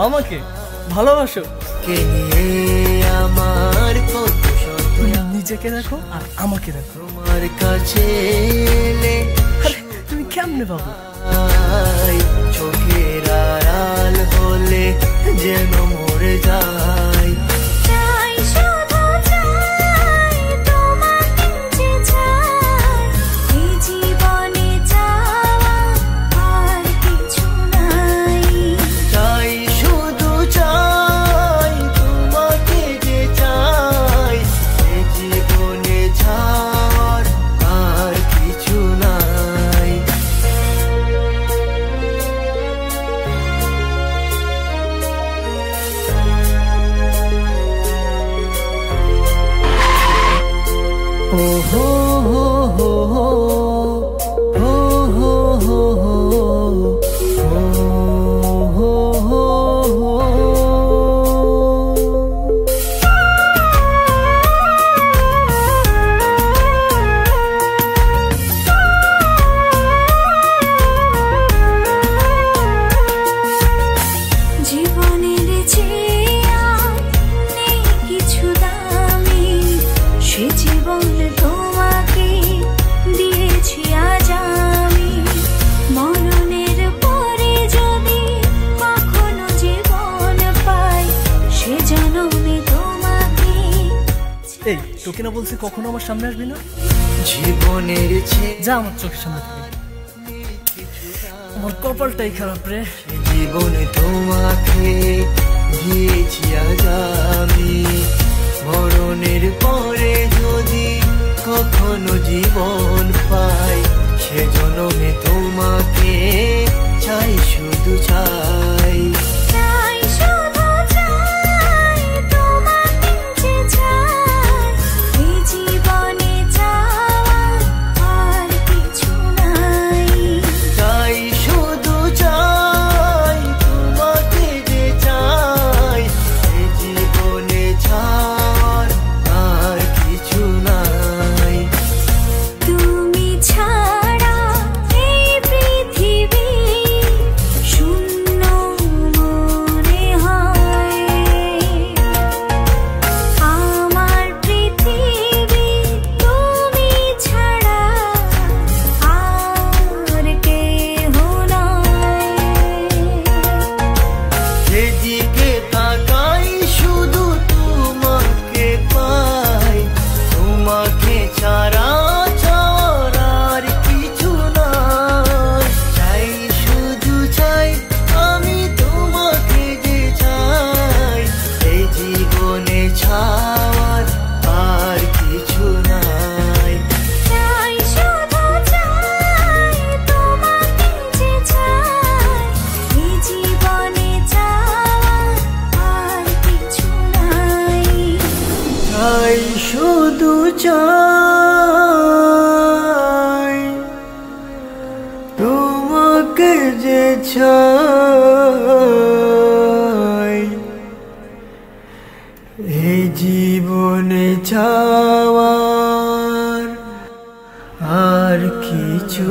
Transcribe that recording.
আমাকে ভালোবাসো। আমার নিজেকে দেখো আর আমাকে দেখো। তোমার কাছে তুমি কেমনে পাবো? চোখের আড়াল হলে যেন মরে যায়। এই তোকে না বলছি কখনো আমার সামনে আসবি না। জীবনের যা আমার চোখের সামনে থেকে। আমার কপালটাই খারাপ রে। জীবনে তোমাকে দিয়েছি আজ আমি, মরণের পরে যদি কখনো জীবন পাই, সে জন্মে তোমাকে চাই, শুধু চাই। শুধু চাই তোমাকে যে চাই, এই জীবনে চাওয়ার আর কিছু